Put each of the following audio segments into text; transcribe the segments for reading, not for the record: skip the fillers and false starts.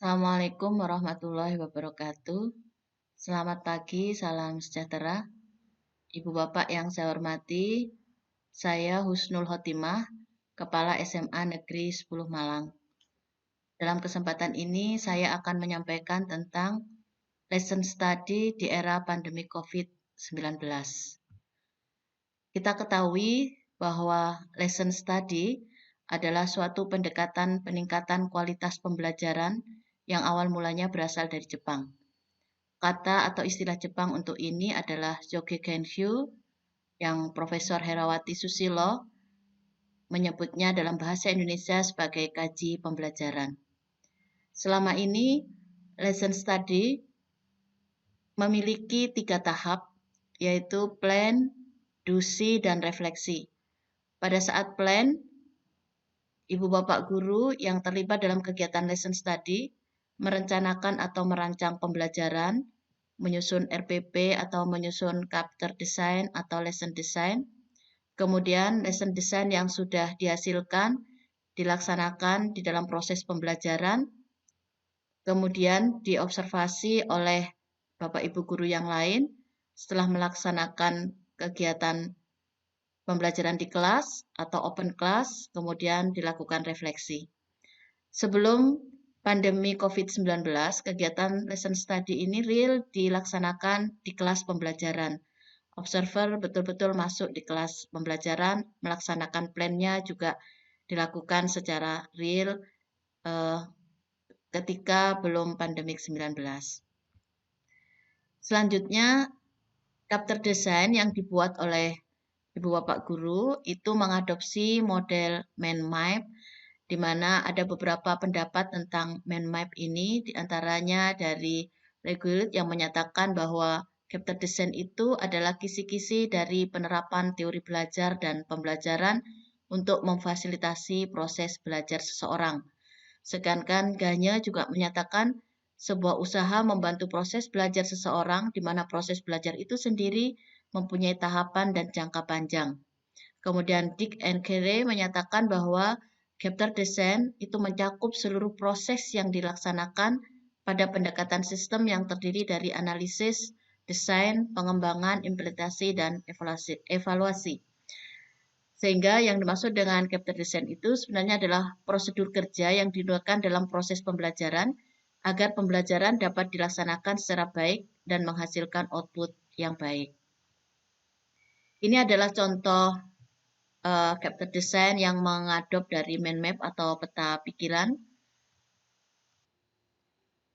Assalamualaikum warahmatullahi wabarakatuh. Selamat pagi, salam sejahtera. Ibu Bapak yang saya hormati, saya Husnul Khotimah, Kepala SMA Negeri 10 Malang. Dalam kesempatan ini, saya akan menyampaikan tentang lesson study di era pandemi COVID-19. Kita ketahui bahwa lesson study adalah suatu pendekatan peningkatan kualitas pembelajaran yang awal mulanya berasal dari Jepang. Kata atau istilah Jepang untuk ini adalah Jokei-Kenshu yang Profesor Herawati Susilo menyebutnya dalam bahasa Indonesia sebagai kaji pembelajaran. Selama ini, lesson study memiliki 3 tahap, yaitu plan, dusi, dan refleksi. Pada saat plan, Ibu Bapak guru yang terlibat dalam kegiatan lesson study merencanakan atau merancang pembelajaran, menyusun RPP atau menyusun chapter design atau lesson design. Kemudian lesson design yang sudah dihasilkan dilaksanakan di dalam proses pembelajaran, kemudian diobservasi oleh Bapak Ibu guru yang lain setelah melaksanakan kegiatan pembelajaran di kelas atau open class, kemudian dilakukan refleksi. Sebelum pandemi COVID-19, kegiatan lesson study ini real dilaksanakan di kelas pembelajaran. Observer betul-betul masuk di kelas pembelajaran, melaksanakan plan-nya juga dilakukan secara real ketika belum pandemi 19. Selanjutnya, chapter design yang dibuat oleh Ibu Bapak Guru itu mengadopsi model mind map, di mana ada beberapa pendapat tentang mind map ini, diantaranya dari Regulate yang menyatakan bahwa chapter design itu adalah kisi-kisi dari penerapan teori belajar dan pembelajaran untuk memfasilitasi proses belajar seseorang. Sedangkan Ganya juga menyatakan sebuah usaha membantu proses belajar seseorang, di mana proses belajar itu sendiri mempunyai tahapan dan jangka panjang. Kemudian Dick and Carey menyatakan bahwa chapter design itu mencakup seluruh proses yang dilaksanakan pada pendekatan sistem yang terdiri dari analisis, desain, pengembangan, implementasi, dan evaluasi. Sehingga yang dimaksud dengan chapter design itu sebenarnya adalah prosedur kerja yang digunakan dalam proses pembelajaran agar pembelajaran dapat dilaksanakan secara baik dan menghasilkan output yang baik. Ini adalah contoh chapter design yang mengadop dari mind map atau peta pikiran.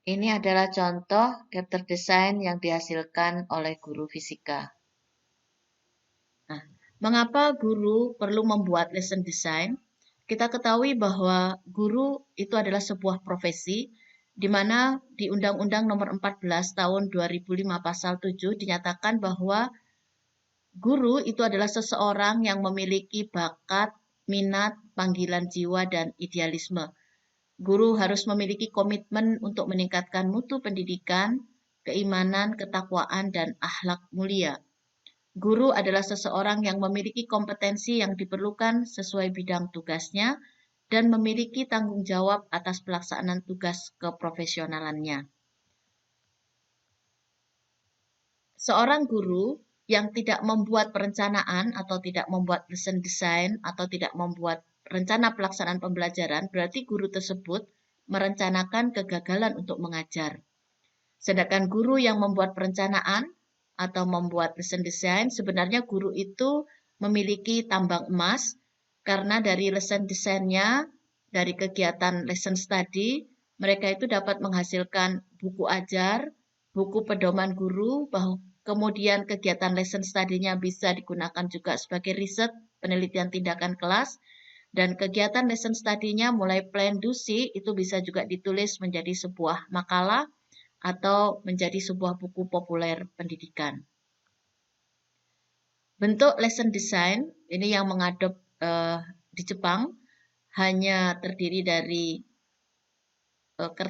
Ini adalah contoh chapter design yang dihasilkan oleh guru fisika. Nah, mengapa guru perlu membuat lesson design? Kita ketahui bahwa guru itu adalah sebuah profesi, di mana di Undang-Undang Nomor 14 Tahun 2005 Pasal 7 dinyatakan bahwa guru itu adalah seseorang yang memiliki bakat, minat, panggilan jiwa, dan idealisme. Guru harus memiliki komitmen untuk meningkatkan mutu pendidikan, keimanan, ketakwaan, dan akhlak mulia. Guru adalah seseorang yang memiliki kompetensi yang diperlukan sesuai bidang tugasnya dan memiliki tanggung jawab atas pelaksanaan tugas keprofesionalannya. Seorang guru yang tidak membuat perencanaan atau tidak membuat lesson design atau tidak membuat rencana pelaksanaan pembelajaran, berarti guru tersebut merencanakan kegagalan untuk mengajar. Sedangkan guru yang membuat perencanaan atau membuat lesson design, sebenarnya guru itu memiliki tambang emas karena dari lesson design-nya, dari kegiatan lesson study, mereka itu dapat menghasilkan buku ajar, buku pedoman guru, kemudian kegiatan lesson study-nya bisa digunakan juga sebagai riset, penelitian tindakan kelas, dan kegiatan lesson study-nya mulai plan dusi itu bisa juga ditulis menjadi sebuah makalah atau menjadi sebuah buku populer pendidikan. Bentuk lesson design ini yang mengadop di Jepang hanya terdiri dari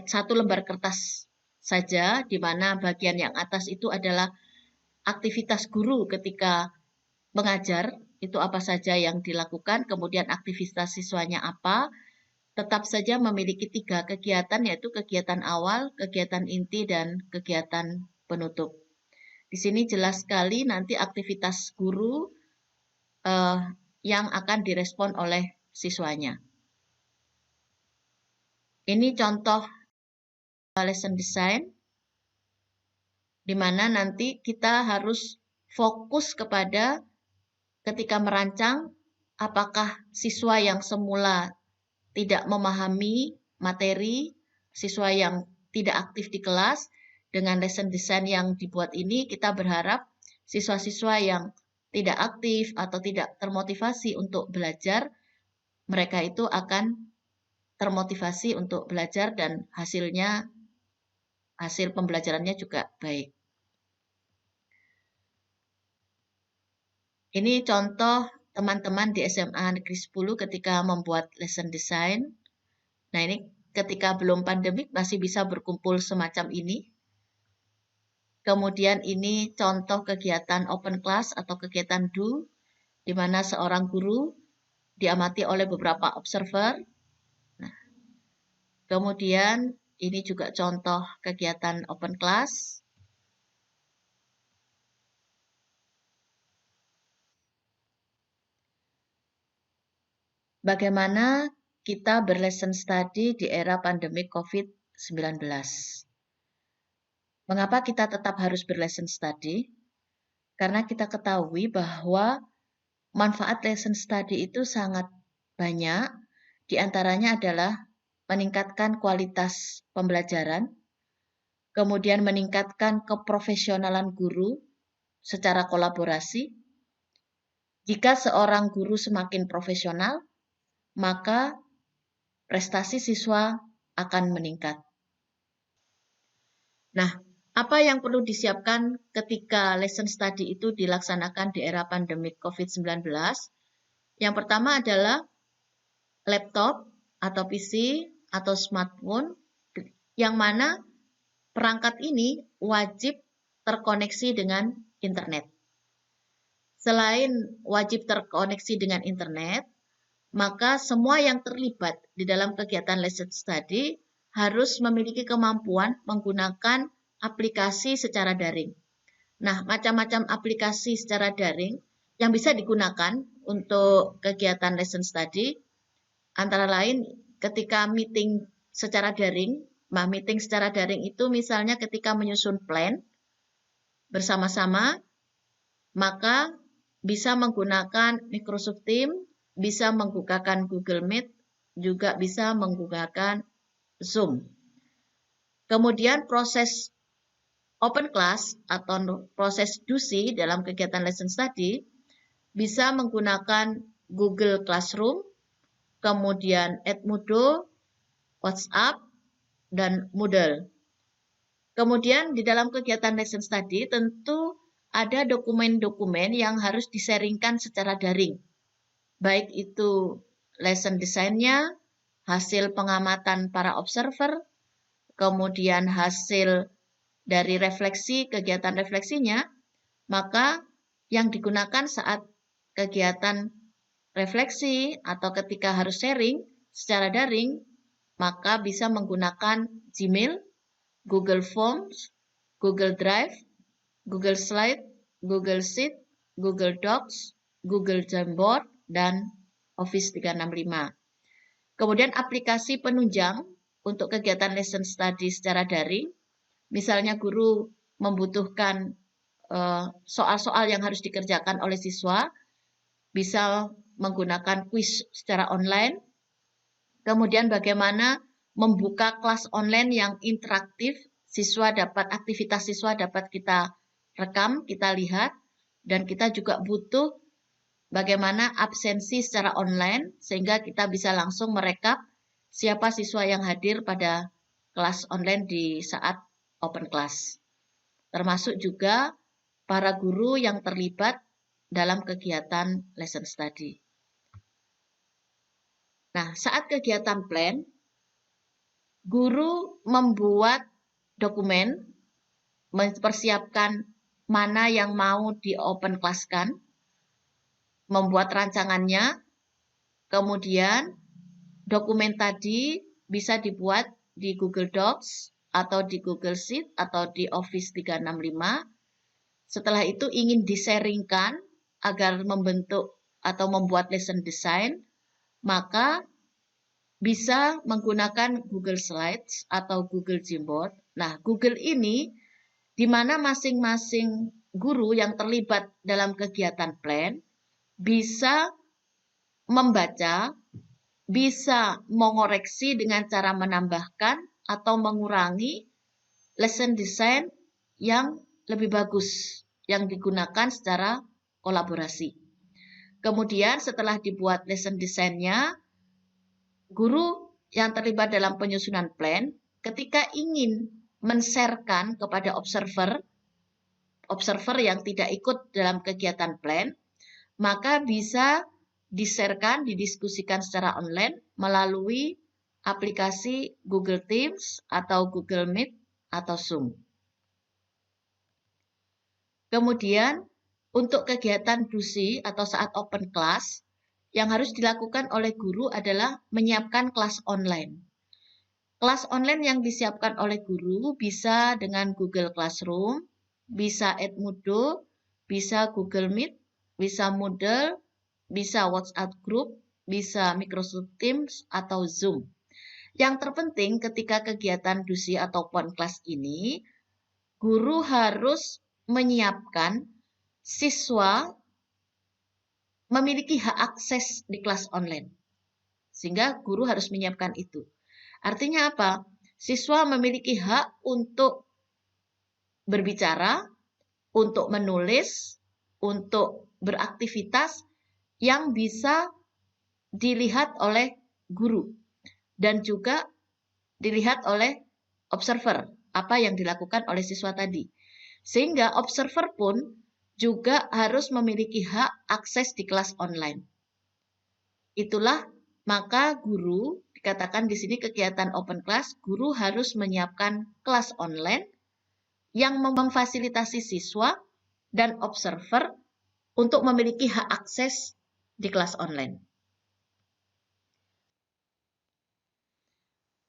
satu lembar kertas saja, di mana bagian yang atas itu adalah aktivitas guru ketika mengajar, itu apa saja yang dilakukan, kemudian aktivitas siswanya apa, tetap saja memiliki 3 kegiatan, yaitu kegiatan awal, kegiatan inti, dan kegiatan penutup. Di sini jelas sekali nanti aktivitas guru yang akan direspon oleh siswanya. Ini contoh lesson design, di mana nanti kita harus fokus kepada ketika merancang, apakah siswa yang semula tidak memahami materi, siswa yang tidak aktif di kelas, dengan lesson design yang dibuat ini, kita berharap siswa-siswa yang tidak aktif atau tidak termotivasi untuk belajar, mereka itu akan termotivasi untuk belajar dan hasil pembelajarannya juga baik. Ini contoh teman-teman di SMA Negeri 10 ketika membuat lesson design. Nah, ini ketika belum pandemik masih bisa berkumpul semacam ini. Kemudian ini contoh kegiatan open class atau kegiatan do, di mana seorang guru diamati oleh beberapa observer. Nah, kemudian ini juga contoh kegiatan open class. Bagaimana kita berlesson study di era pandemi COVID-19? Mengapa kita tetap harus berlesson study? Karena kita ketahui bahwa manfaat lesson study itu sangat banyak. Di antaranya adalah meningkatkan kualitas pembelajaran, kemudian meningkatkan keprofesionalan guru secara kolaborasi. Jika seorang guru semakin profesional, maka prestasi siswa akan meningkat. Nah, apa yang perlu disiapkan ketika lesson study itu dilaksanakan di era pandemi COVID-19? Yang pertama adalah laptop atau PC atau smartphone, yang mana perangkat ini wajib terkoneksi dengan internet. Selain wajib terkoneksi dengan internet, maka semua yang terlibat di dalam kegiatan lesson study harus memiliki kemampuan menggunakan aplikasi secara daring. Nah, macam-macam aplikasi secara daring yang bisa digunakan untuk kegiatan lesson study, antara lain ketika meeting secara daring. Nah, meeting secara daring itu misalnya ketika menyusun plan bersama-sama, maka bisa menggunakan Microsoft Teams, bisa menggunakan Google Meet, juga bisa menggunakan Zoom. Kemudian proses open class atau proses DUSI dalam kegiatan lesson study bisa menggunakan Google Classroom, kemudian Edmodo, WhatsApp, dan Moodle. Kemudian di dalam kegiatan lesson study tentu ada dokumen-dokumen yang harus disaringkan secara daring. Baik itu lesson design-nya, hasil pengamatan para observer, kemudian hasil dari refleksi, kegiatan refleksinya, maka yang digunakan saat kegiatan refleksi atau ketika harus sharing secara daring, maka bisa menggunakan Gmail, Google Forms, Google Drive, Google Slide, Google Sheet, Google Docs, Google Jamboard, dan Office 365. Kemudian aplikasi penunjang untuk kegiatan lesson study secara daring, misalnya guru membutuhkan soal-soal yang harus dikerjakan oleh siswa, bisa menggunakan kuis secara online. Kemudian bagaimana membuka kelas online yang interaktif, aktivitas siswa dapat kita rekam, kita lihat, dan kita juga butuh bagaimana absensi secara online, sehingga kita bisa langsung merekap siapa siswa yang hadir pada kelas online di saat open class. Termasuk juga para guru yang terlibat dalam kegiatan lesson study. Nah, saat kegiatan plan, guru membuat dokumen, mempersiapkan mana yang mau di open class-kan, membuat rancangannya, kemudian dokumen tadi bisa dibuat di Google Docs atau di Google Sheet atau di Office 365. Setelah itu ingin di-sharingkan agar membentuk atau membuat lesson design, maka bisa menggunakan Google Slides atau Google Gmboard. Nah, Google ini di mana masing-masing guru yang terlibat dalam kegiatan plan bisa membaca, bisa mengoreksi dengan cara menambahkan atau mengurangi lesson design yang lebih bagus yang digunakan secara kolaborasi. Kemudian setelah dibuat lesson design-nya, guru yang terlibat dalam penyusunan plan ketika ingin men-sharekan kepada observer yang tidak ikut dalam kegiatan plan, maka bisa di-sharekan, didiskusikan secara online melalui aplikasi Google Teams atau Google Meet atau Zoom. Kemudian, untuk kegiatan DUSI atau saat open class, yang harus dilakukan oleh guru adalah menyiapkan kelas online. Kelas online yang disiapkan oleh guru bisa dengan Google Classroom, bisa Edmodo, bisa Google Meet, bisa Moodle, bisa WhatsApp Group, bisa Microsoft Teams, atau Zoom. Yang terpenting ketika kegiatan DUSI atau open class ini, guru harus menyiapkan siswa memiliki hak akses di kelas online. Sehingga guru harus menyiapkan itu. Artinya apa? Siswa memiliki hak untuk berbicara, untuk menulis, untuk beraktivitas yang bisa dilihat oleh guru dan juga dilihat oleh observer apa yang dilakukan oleh siswa tadi. Sehingga observer pun juga harus memiliki hak akses di kelas online. Itulah maka guru, dikatakan di sini kegiatan open class, guru harus menyiapkan kelas online yang memfasilitasi siswa dan observer untuk memiliki hak akses di kelas online.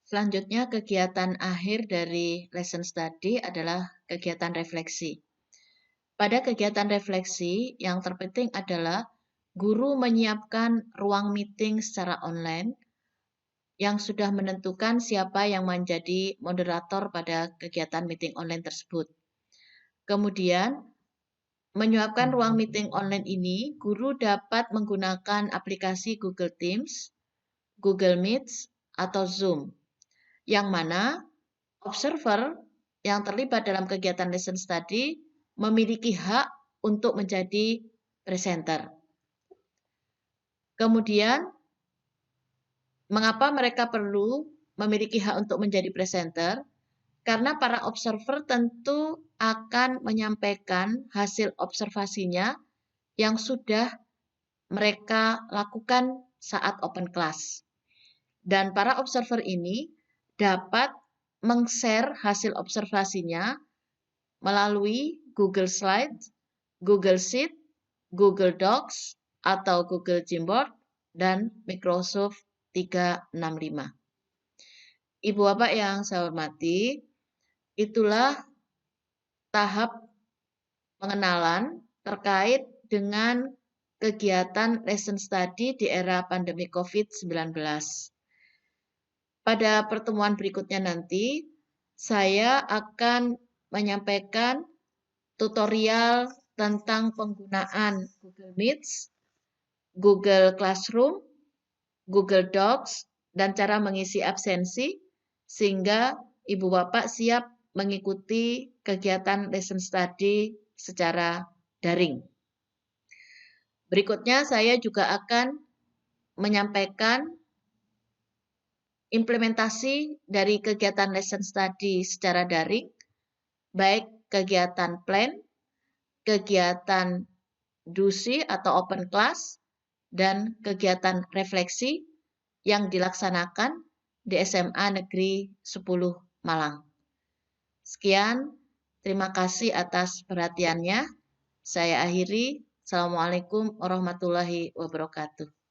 Selanjutnya, kegiatan akhir dari lesson study adalah kegiatan refleksi. Pada kegiatan refleksi, yang terpenting adalah guru menyiapkan ruang meeting secara online yang sudah menentukan siapa yang menjadi moderator pada kegiatan meeting online tersebut. Kemudian, menyiapkan ruang meeting online ini, guru dapat menggunakan aplikasi Google Teams, Google Meet, atau Zoom, yang mana observer yang terlibat dalam kegiatan lesson study memiliki hak untuk menjadi presenter. Kemudian, mengapa mereka perlu memiliki hak untuk menjadi presenter? Karena para observer tentu akan menyampaikan hasil observasinya yang sudah mereka lakukan saat open class. Dan para observer ini dapat meng-share hasil observasinya melalui Google Slides, Google Sheet, Google Docs, atau Google Gmboard, dan Microsoft 365. Ibu Bapak yang saya hormati, itulah tahap pengenalan terkait dengan kegiatan lesson study di era pandemi COVID-19. Pada pertemuan berikutnya nanti, saya akan menyampaikan tutorial tentang penggunaan Google Meet, Google Classroom, Google Docs, dan cara mengisi absensi, sehingga Ibu Bapak siap mengikuti kegiatan lesson study secara daring. Berikutnya saya juga akan menyampaikan implementasi dari kegiatan lesson study secara daring, baik kegiatan plan, kegiatan DUSI atau open class, dan kegiatan refleksi yang dilaksanakan di SMA Negeri 10 Malang. Sekian, terima kasih atas perhatiannya. Saya akhiri. Assalamualaikum warahmatullahi wabarakatuh.